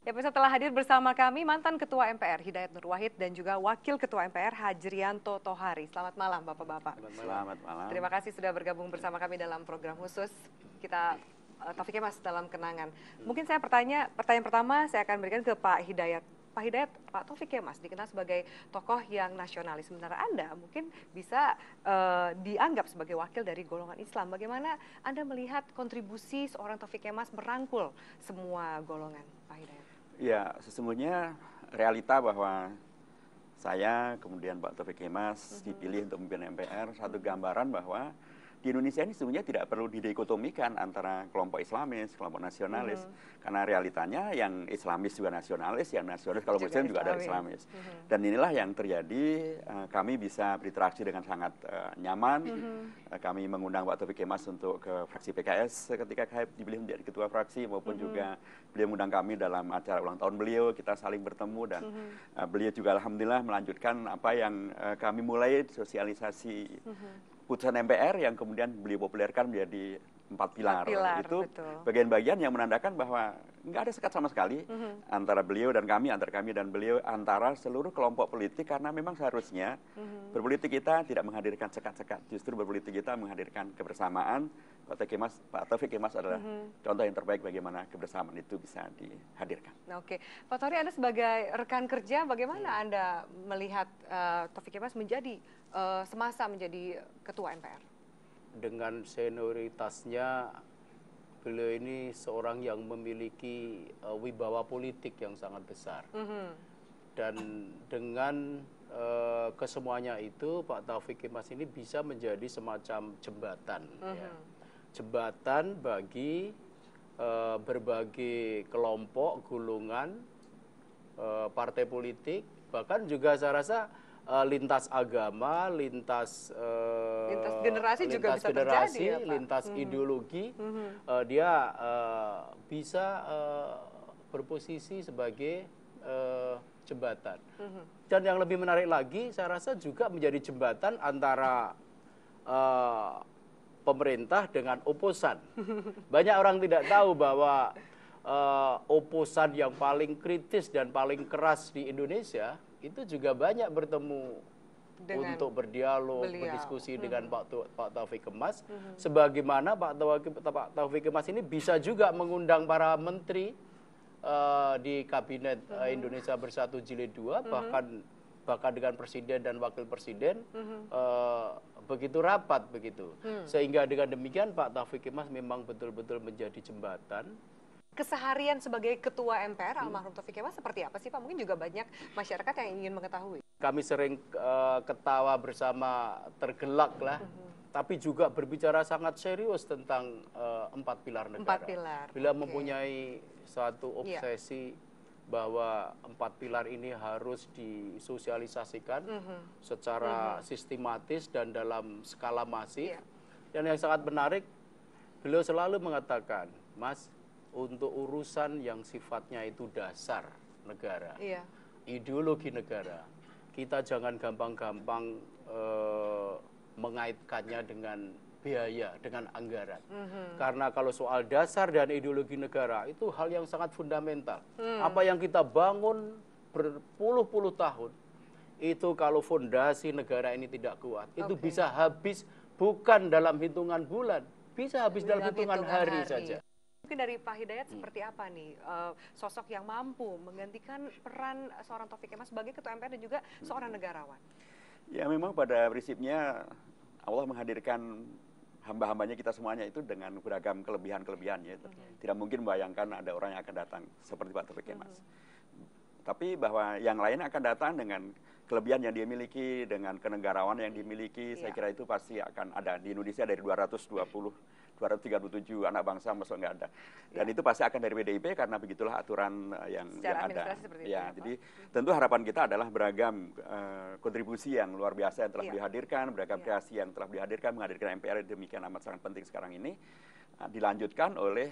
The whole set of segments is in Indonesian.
Ya, pemirsa, telah hadir bersama kami mantan Ketua MPR Hidayat Nur Wahid dan juga Wakil Ketua MPR Hajrianto Tohari. Selamat malam Bapak-Bapak. Selamat malam. Terima kasih sudah bergabung bersama kami dalam program khusus kita Taufik Kemas dalam kenangan. Mungkin saya pertanyaan pertama saya akan berikan ke Pak Hidayat. Pak Hidayat, Pak Taufik Kemas dikenal sebagai tokoh yang nasionalis. Sementara Anda mungkin bisa dianggap sebagai wakil dari golongan Islam. Bagaimana Anda melihat kontribusi seorang Taufik Kemas merangkul semua golongan, Pak Hidayat? Ya, sesungguhnya realita bahwa saya kemudian Pak Taufik Kemas dipilih untuk memimpin MPR, satu gambaran bahwa di Indonesia ini sesungguhnya tidak perlu didikotomikan antara kelompok Islamis, kelompok nasionalis. Karena realitanya yang Islamis juga nasionalis, yang nasionalis kalau Muslim juga ada Islamis. Dan inilah yang terjadi, kami bisa berinteraksi dengan sangat nyaman. Kami mengundang Pak Taufik Kemas untuk ke fraksi PKS ketika saya dipilih menjadi ketua fraksi, maupun juga beliau mengundang kami dalam acara ulang tahun beliau, kita saling bertemu dan beliau juga alhamdulillah melanjutkan apa yang kami mulai sosialisasi putusan MPR yang kemudian beliau populerkan menjadi 4 pilar. Itu bagian-bagian yang menandakan bahwa nggak ada sekat sama sekali antara beliau dan kami, antara kami dan beliau, antara seluruh kelompok politik, karena memang seharusnya berpolitik kita tidak menghadirkan sekat-sekat, justru berpolitik kita menghadirkan kebersamaan. Pak Taufik Kemas adalah contoh yang terbaik bagaimana kebersamaan itu bisa dihadirkan. Oke, Pak Tori, Anda sebagai rekan kerja, bagaimana Anda melihat Taufik Kemas menjadi semasa menjadi ketua MPR? Dengan senioritasnya, beliau ini seorang yang memiliki wibawa politik yang sangat besar. Dan dengan kesemuanya itu, Pak Taufik Kemas ini bisa menjadi semacam jembatan. Ya. Jembatan bagi berbagai kelompok, golongan, partai politik, bahkan juga saya rasa lintas agama, lintas generasi juga bisa terjadi, ya, Pak? Lintas ideologi, dia bisa berposisi sebagai jembatan. Dan yang lebih menarik lagi, saya rasa juga menjadi jembatan antara pemerintah dengan oposan. Banyak orang tidak tahu bahwa oposan yang paling kritis dan paling keras di Indonesia itu juga banyak bertemu untuk berdialog, berdiskusi dengan Pak Taufik Kemas. Sebagaimana Pak Taufik Kemas ini bisa juga mengundang para menteri di Kabinet Indonesia Bersatu Jilid 2, bahkan dengan presiden dan wakil presiden, begitu rapat begitu. Sehingga dengan demikian Pak Taufik Kemas memang betul-betul menjadi jembatan. Keseharian sebagai ketua MPR almarhum Taufik Kemas seperti apa sih, Pak? Mungkin juga banyak masyarakat yang ingin mengetahui. Kami sering ketawa bersama, tergelak lah, tapi juga berbicara sangat serius tentang 4 pilar negara. 4 pilar. Bila mempunyai suatu obsesi bahwa 4 pilar ini harus disosialisasikan secara sistematis dan dalam skala masif. Dan yang sangat menarik, beliau selalu mengatakan, Mas, untuk urusan yang sifatnya itu dasar negara, ideologi negara, kita jangan gampang-gampang mengaitkannya dengan biaya, dengan anggaran. Karena kalau soal dasar dan ideologi negara, itu hal yang sangat fundamental. Apa yang kita bangun berpuluh-puluh tahun, itu kalau fondasi negara ini tidak kuat, itu bisa habis bukan dalam hitungan bulan, bisa habis dalam hitungan hari saja. Mungkin dari Pak Hidayat seperti apa nih sosok yang mampu menggantikan peran seorang Taufik Kemas sebagai ketua MPR dan juga seorang negarawan? Ya, memang pada prinsipnya Allah menghadirkan hamba-hambanya kita semuanya itu dengan beragam kelebihan-kelebihannya. Tidak mungkin membayangkan ada orang yang akan datang seperti Pak Taufik Kemas. Tapi bahwa yang lain akan datang dengan kelebihan yang dia miliki, dengan kenegarawan yang dimiliki, saya kira itu pasti akan ada. Di Indonesia dari 237 anak bangsa masuk nggak ada. Dan itu pasti akan dari PDIP karena begitulah aturan yang ada. Ya, jadi tentu harapan kita adalah beragam kontribusi yang luar biasa yang telah dihadirkan, beragam kreasi yang telah dihadirkan, menghadirkan MPR demikian amat sangat penting sekarang ini, dilanjutkan oleh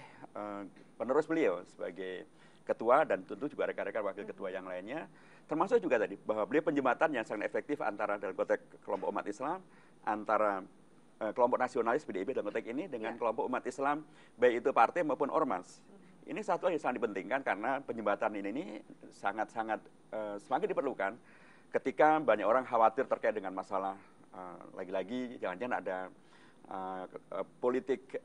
penerus beliau sebagai ketua dan tentu juga rekan-rekan wakil ketua yang lainnya, termasuk juga tadi bahwa beliau penjembatan yang sangat efektif antara dalam konteks kelompok umat Islam, antara kelompok nasionalis PDIP dalam konteks ini dengan kelompok umat Islam, baik itu partai maupun ormas. ini satu yang sangat dipentingkan karena penyembatan ini sangat-sangat semakin diperlukan ketika banyak orang khawatir terkait dengan masalah lagi-lagi jangan-jangan ada politik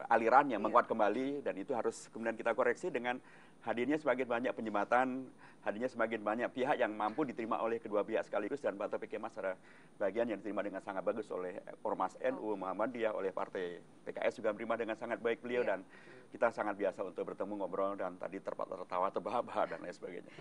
aliran yang menguat kembali, dan itu harus kemudian kita koreksi dengan hadirnya semakin banyak penyembatan, hadirnya semakin banyak pihak yang mampu diterima oleh kedua pihak sekaligus, dan Pak Taufik Kemas ada bagian yang diterima dengan sangat bagus oleh Ormas NU, Muhammadiyah, oleh Partai PKS juga menerima dengan sangat baik beliau, dan kita sangat biasa untuk bertemu, ngobrol, dan tadi tertawa, terbahak-bahak, dan lain sebagainya.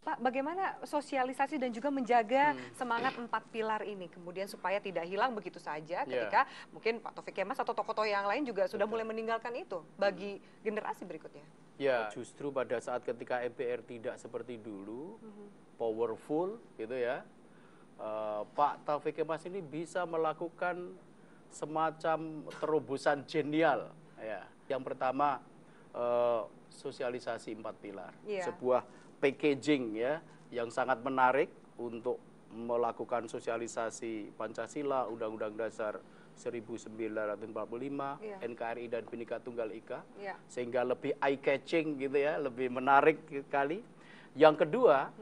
Pak, bagaimana sosialisasi dan juga menjaga semangat 4 pilar ini kemudian supaya tidak hilang begitu saja ketika mungkin Pak Taufik Kemas atau tokoh-tokoh yang lain juga sudah mulai meninggalkan itu bagi generasi berikutnya? Ya, justru pada saat ketika MPR tidak seperti dulu, powerful gitu ya, Pak Taufik Kemas ini bisa melakukan semacam terobosan genial. Ya. Yang pertama, sosialisasi 4 pilar, sebuah packaging ya yang sangat menarik untuk melakukan sosialisasi Pancasila, Undang-Undang Dasar 1945, NKRI dan Bhinneka Tunggal Ika, sehingga lebih eye catching gitu ya, lebih menarik sekali. Yang kedua,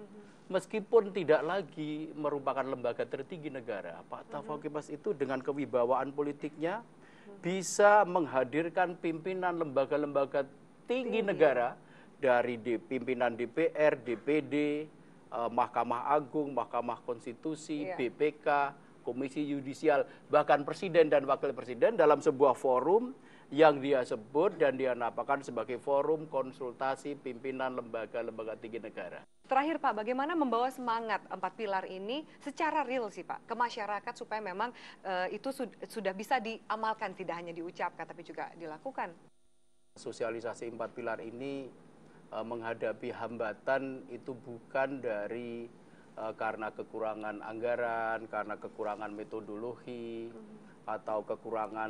meskipun tidak lagi merupakan lembaga tertinggi negara, Pak Taufik Kemas itu dengan kewibawaan politiknya bisa menghadirkan pimpinan lembaga-lembaga tinggi negara, dari pimpinan DPR, DPD, Mahkamah Agung, Mahkamah Konstitusi, BPK, Komisi Yudisial, bahkan Presiden dan Wakil Presiden dalam sebuah forum yang dia sebut dan dia namakan sebagai forum konsultasi pimpinan lembaga-lembaga tinggi negara. Terakhir Pak, bagaimana membawa semangat 4 pilar ini secara real sih Pak ke masyarakat supaya memang itu sudah bisa diamalkan, tidak hanya diucapkan tapi juga dilakukan? Sosialisasi 4 pilar ini menghadapi hambatan itu bukan dari karena kekurangan anggaran, karena kekurangan metodologi, atau kekurangan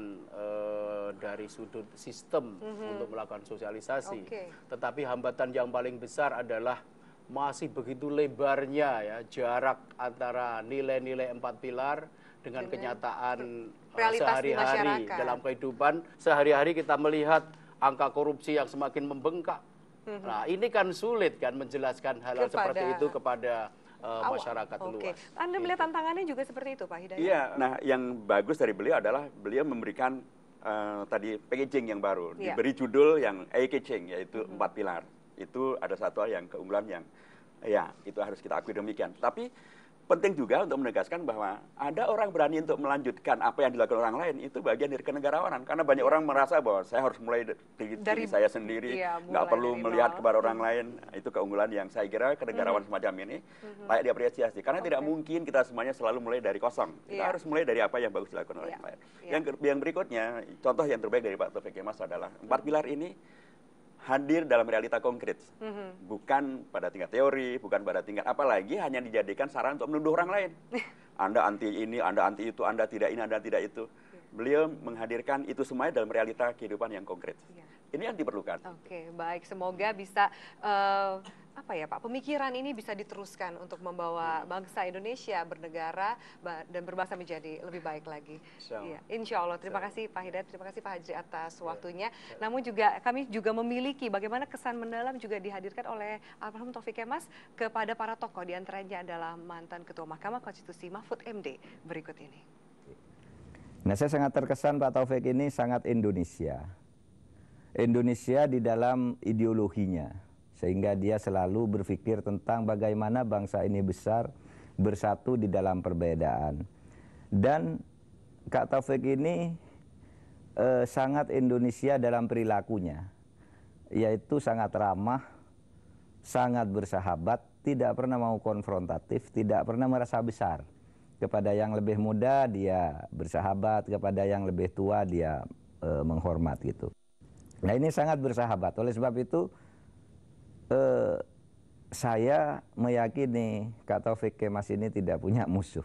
dari sudut sistem untuk melakukan sosialisasi. Tetapi hambatan yang paling besar adalah masih begitu lebarnya ya jarak antara nilai-nilai 4 pilar dengan kenyataan sehari-hari dalam kehidupan. Sehari-hari kita melihat angka korupsi yang semakin membengkak. Nah, ini kan sulit kan menjelaskan hal-hal seperti itu kepada masyarakat luas. Anda melihat tantangannya juga seperti itu, Pak Hidayat? Iya, nah yang bagus dari beliau adalah beliau memberikan tadi packaging yang baru, diberi judul yang eye-catching, yaitu 4 pilar. Itu ada satu hal yang keunggulan yang, ya itu harus kita akui demikian. Tapi penting juga untuk menegaskan bahwa ada orang berani untuk melanjutkan apa yang dilakukan orang lain, itu bagian dari kenegarawanan. Karena banyak orang merasa bahwa saya harus mulai dari diri saya sendiri, nggak perlu melihat kepada orang lain. Itu keunggulan yang saya kira kenegarawanan semacam ini layak diapresiasi. Karena tidak mungkin kita semuanya selalu mulai dari kosong. Kita harus mulai dari apa yang bagus dilakukan oleh orang lain. Yang berikutnya, contoh yang terbaik dari Pak Taufik Kemas adalah 4 pilar ini hadir dalam realita konkret, bukan pada tingkat teori, bukan pada tingkat apalagi hanya dijadikan sarana untuk menuduh orang lain. Anda anti ini, Anda anti itu, Anda tidak ini, Anda tidak itu. Beliau menghadirkan itu semuanya dalam realita kehidupan yang konkret. Ini yang diperlukan. Oke, baik. Semoga bisa apa ya Pak, pemikiran ini bisa diteruskan untuk membawa bangsa Indonesia bernegara dan berbangsa menjadi lebih baik lagi. Insya Allah. Terima kasih Pak Hidayat, terima kasih Pak Hajri atas waktunya. Namun juga kami juga memiliki bagaimana kesan mendalam juga dihadirkan oleh almarhum Taufik Kemas kepada para tokoh, diantaranya adalah mantan Ketua Mahkamah Konstitusi Mahfud MD berikut ini. Nah, saya sangat terkesan Pak Taufik ini sangat Indonesia. Indonesia di dalam ideologinya. Sehingga dia selalu berpikir tentang bagaimana bangsa ini besar, bersatu di dalam perbedaan. Dan Kak Taufik ini sangat Indonesia dalam perilakunya. Yaitu sangat ramah, sangat bersahabat, tidak pernah mau konfrontatif, tidak pernah merasa besar. Kepada yang lebih muda dia bersahabat, kepada yang lebih tua dia menghormat gitu. Nah, ini sangat bersahabat. Oleh sebab itu saya meyakini Kak Taufik Kemas ini tidak punya musuh.